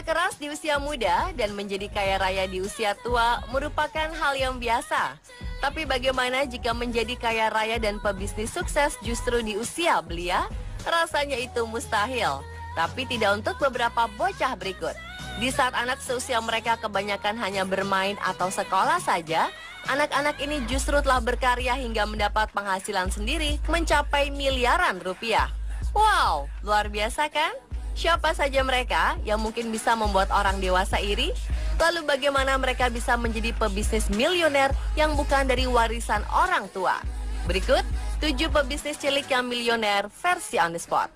keras di usia muda dan menjadi kaya raya di usia tua merupakan hal yang biasa. Tapi bagaimana jika menjadi kaya raya dan pebisnis sukses justru di usia belia? Rasanya itu mustahil. Tapi tidak untuk beberapa bocah berikut. Di saat anak seusia mereka kebanyakan hanya bermain atau sekolah saja, anak-anak ini justru telah berkarya hingga mendapat penghasilan sendiri mencapai miliaran rupiah. Wow, luar biasa kan? Siapa saja mereka yang mungkin bisa membuat orang dewasa iri? Lalu bagaimana mereka bisa menjadi pebisnis miliuner yang bukan dari warisan orang tua? Berikut 7 pebisnis cilik yang milioner versi on the spot.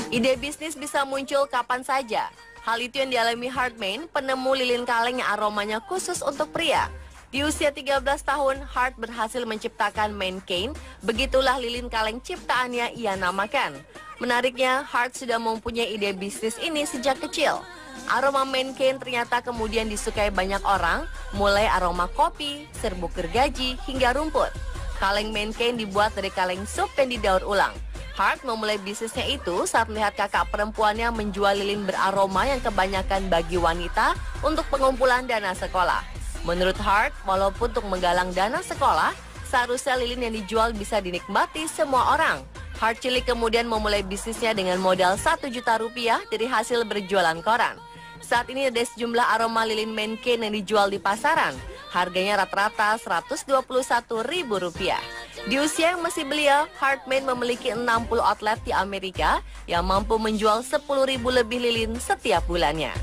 Ide bisnis bisa muncul kapan saja. Hal itu yang dialami Hartman, penemu lilin kaleng yang aromanya khusus untuk pria. Di usia 13 tahun, Hart berhasil menciptakan Mane Cane. Begitulah lilin kaleng ciptaannya ia namakan. Menariknya, Hart sudah mempunyai ide bisnis ini sejak kecil. Aroma Mane Cane ternyata kemudian disukai banyak orang, mulai aroma kopi, serbuk gergaji, hingga rumput. Kaleng Mane Cane dibuat dari kaleng sup dan didaur ulang. Hart memulai bisnisnya itu saat melihat kakak perempuannya menjual lilin beraroma yang kebanyakan bagi wanita untuk pengumpulan dana sekolah. Menurut Hart, walaupun untuk menggalang dana sekolah, seharusnya lilin yang dijual bisa dinikmati semua orang. Hart cilik kemudian memulai bisnisnya dengan modal 1 juta rupiah dari hasil berjualan koran. Saat ini ada sejumlah aroma lilin Mane Cane yang dijual di pasaran. Harganya rata-rata Rp121.000. Di usia yang masih belia, Hartman memiliki 60 outlet di Amerika yang mampu menjual 10.000 lebih lilin setiap bulannya.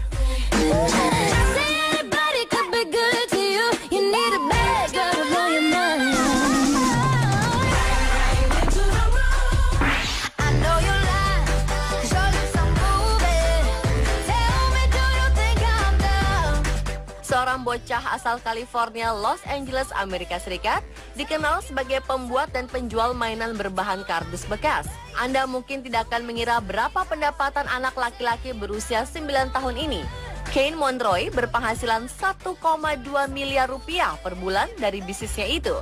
Seorang bocah asal California, Los Angeles, Amerika Serikat, dikenal sebagai pembuat dan penjual mainan berbahan kardus bekas. Anda mungkin tidak akan mengira berapa pendapatan anak laki-laki berusia 9 tahun ini. Kane Monroy berpenghasilan 1,2 miliar rupiah per bulan dari bisnisnya itu.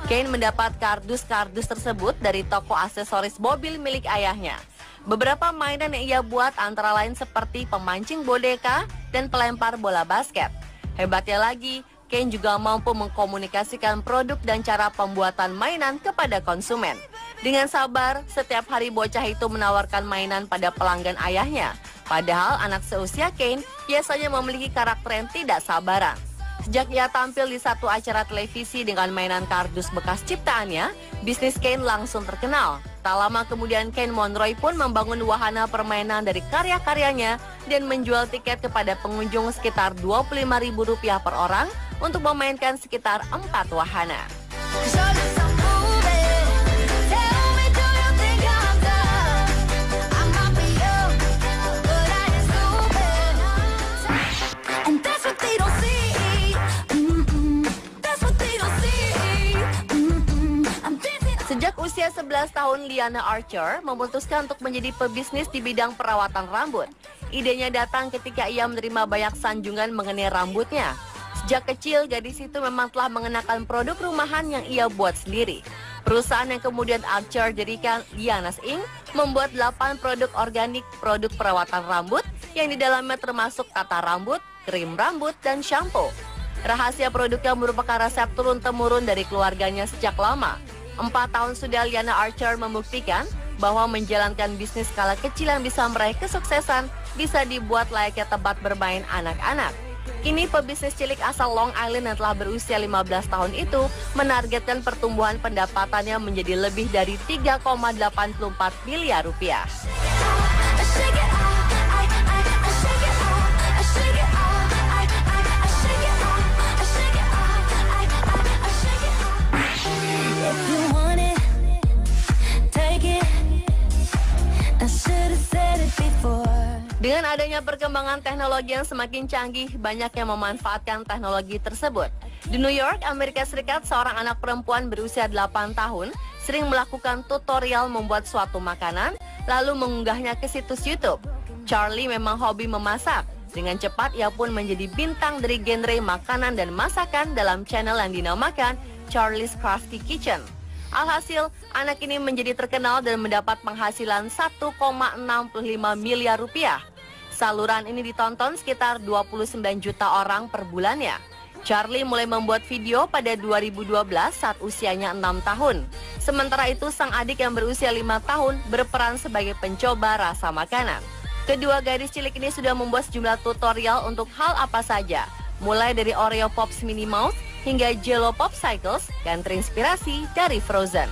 Kane mendapat kardus-kardus tersebut dari toko aksesoris mobil milik ayahnya. Beberapa mainan yang ia buat antara lain seperti pemancing boneka dan pelempar bola basket. Hebatnya lagi, Kane juga mampu mengkomunikasikan produk dan cara pembuatan mainan kepada konsumen. Dengan sabar, setiap hari bocah itu menawarkan mainan pada pelanggan ayahnya. Padahal anak seusia Kane biasanya memiliki karakter yang tidak sabaran. Sejak ia tampil di satu acara televisi dengan mainan kardus bekas ciptaannya, bisnis Kane langsung terkenal. Tak lama kemudian Kane Monroy pun membangun wahana permainan dari karya-karyanya dan menjual tiket kepada pengunjung sekitar Rp25.000 per orang untuk memainkan sekitar 4 wahana. Sejak usia 11 tahun, Liana Archer memutuskan untuk menjadi pebisnis di bidang perawatan rambut. Idenya datang ketika ia menerima banyak sanjungan mengenai rambutnya. Sejak kecil, gadis itu memang telah mengenakan produk rumahan yang ia buat sendiri. Perusahaan yang kemudian Archer jadikan Liana's Inc. membuat 8 produk organik produk perawatan rambut yang di dalamnya termasuk tata rambut, krim rambut, dan shampoo. Rahasia produknya merupakan resep turun-temurun dari keluarganya sejak lama. 4 tahun sudah Liana Archer membuktikan bahwa menjalankan bisnis skala kecil yang bisa meraih kesuksesan bisa dibuat layaknya tempat bermain anak-anak. Kini pebisnis cilik asal Long Island yang telah berusia 15 tahun itu menargetkan pertumbuhan pendapatannya menjadi lebih dari 3,84 miliar rupiah. Dengan adanya perkembangan teknologi yang semakin canggih, banyak yang memanfaatkan teknologi tersebut. Di New York, Amerika Serikat, seorang anak perempuan berusia 8 tahun sering melakukan tutorial membuat suatu makanan, lalu mengunggahnya ke situs YouTube. Charlie memang hobi memasak. Dengan cepat ia pun menjadi bintang dari genre makanan dan masakan dalam channel yang dinamakan Charlie's Crafty Kitchen. Alhasil, anak ini menjadi terkenal dan mendapat penghasilan 1,65 miliar rupiah. Saluran ini ditonton sekitar 29 juta orang per bulannya. Charlie mulai membuat video pada 2012 saat usianya 6 tahun. Sementara itu, sang adik yang berusia 5 tahun berperan sebagai pencoba rasa makanan. Kedua gadis cilik ini sudah membuat sejumlah tutorial untuk hal apa saja, mulai dari Oreo Pops Minnie Mouse hingga Jello Popsicles yang terinspirasi dari Frozen.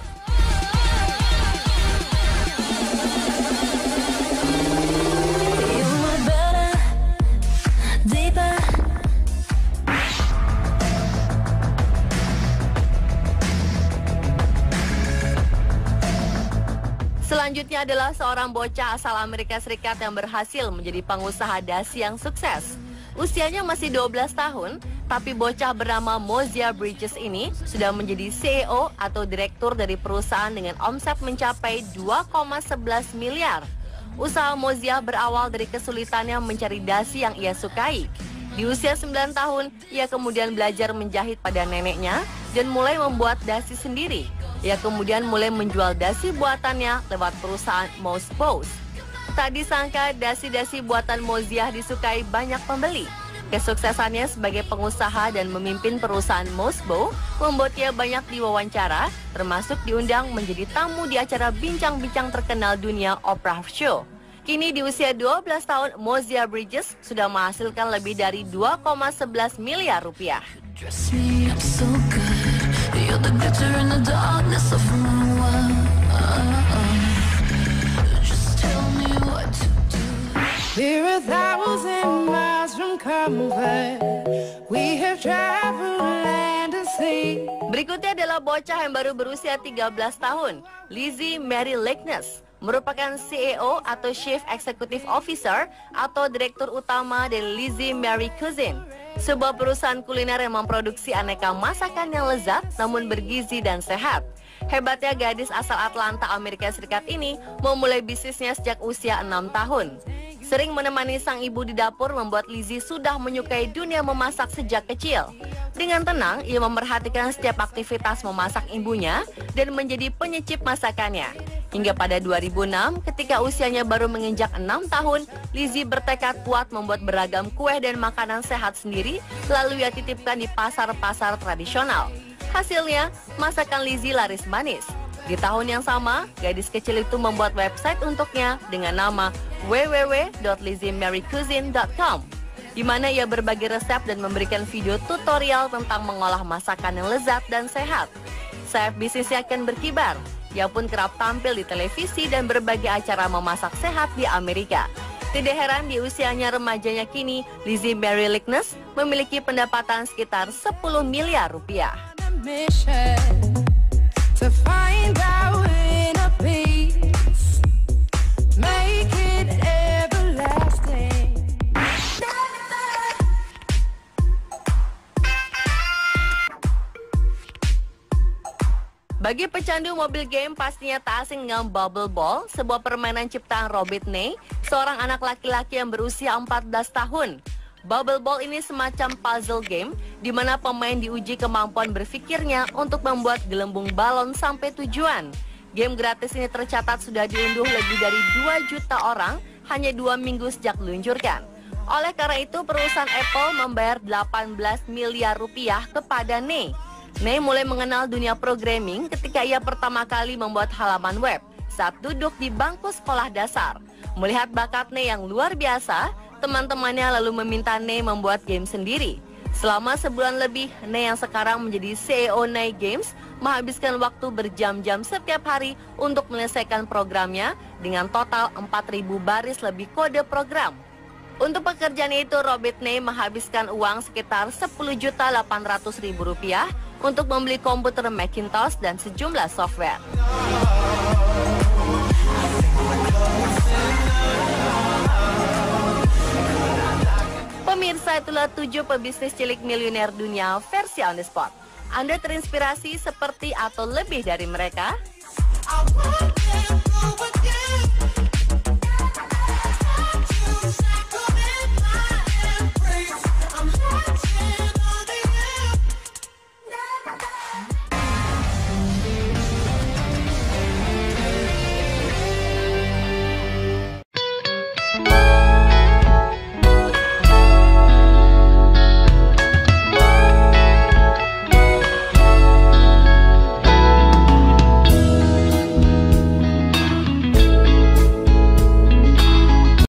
Selanjutnya adalah seorang bocah asal Amerika Serikat yang berhasil menjadi pengusaha dasi yang sukses. Usianya masih 12 tahun, tapi bocah bernama Mosiah Bridges ini sudah menjadi CEO atau direktur dari perusahaan dengan omset mencapai 2,11 miliar. Usaha Mosiah berawal dari kesulitannya mencari dasi yang ia sukai. Di usia 9 tahun, ia kemudian belajar menjahit pada neneknya dan mulai membuat dasi sendiri. Ia kemudian mulai menjual dasi buatannya lewat perusahaan Mosbow. Tak disangka dasi-dasi buatan Mosiah disukai banyak pembeli. Kesuksesannya sebagai pengusaha dan memimpin perusahaan Mosbow membuat ia banyak diwawancara, termasuk diundang menjadi tamu di acara bincang-bincang terkenal dunia Oprah Show. Kini di usia 12 tahun, Mosiah Bridges sudah menghasilkan lebih dari 2,11 miliar rupiah. Berikutnya adalah bocah yang baru berusia 13 tahun, Lizzie Mary Lickness. Merupakan CEO atau Chief Executive Officer atau Direktur Utama dari Lizzie Mary Cuisine, sebuah perusahaan kuliner yang memproduksi aneka masakan yang lezat namun bergizi dan sehat. Hebatnya gadis asal Atlanta, Amerika Serikat ini memulai bisnisnya sejak usia 6 tahun. Sering menemani sang ibu di dapur membuat Lizzie sudah menyukai dunia memasak sejak kecil. Dengan tenang, ia memperhatikan setiap aktivitas memasak ibunya dan menjadi penyicip masakannya. Hingga pada 2006, ketika usianya baru menginjak 6 tahun, Lizzie bertekad kuat membuat beragam kue dan makanan sehat sendiri, lalu ia titipkan di pasar-pasar tradisional. Hasilnya, masakan Lizzie laris manis. Di tahun yang sama, gadis kecil itu membuat website untuknya dengan nama www.lizzieMaryCuisine.com, di mana ia berbagi resep dan memberikan video tutorial tentang mengolah masakan yang lezat dan sehat. Sayap bisnisnya akan berkibar. Ia pun kerap tampil di televisi dan berbagai acara memasak sehat di Amerika. Tidak heran di usianya remajanya kini, Lizzie Mary Lickness memiliki pendapatan sekitar 10 miliar rupiah. Bagi pecandu mobil game pastinya tak asing dengan Bubble Ball, sebuah permainan ciptaan Robert Ney, seorang anak laki-laki yang berusia 14 tahun. Bubble Ball ini semacam puzzle game di mana pemain diuji kemampuan berpikirnya untuk membuat gelembung balon sampai tujuan. Game gratis ini tercatat sudah diunduh lebih dari 2 juta orang hanya 2 minggu sejak diluncurkan. Oleh karena itu, perusahaan Apple membayar 18 miliar rupiah kepada Ney. Ney mulai mengenal dunia programming ketika ia pertama kali membuat halaman web saat duduk di bangku sekolah dasar. Melihat bakat Ney yang luar biasa, teman-temannya lalu meminta Ney membuat game sendiri. Selama sebulan lebih, Ney yang sekarang menjadi CEO Ney Games menghabiskan waktu berjam-jam setiap hari untuk menyelesaikan programnya dengan total 4.000 baris lebih kode program. Untuk pekerjaan itu, Robert Ney menghabiskan uang sekitar Rp10.800.000 untuk membeli komputer Macintosh dan sejumlah software. Pemirsa, itulah 7 pebisnis cilik miliuner dunia versi on the spot. Anda terinspirasi seperti atau lebih dari mereka?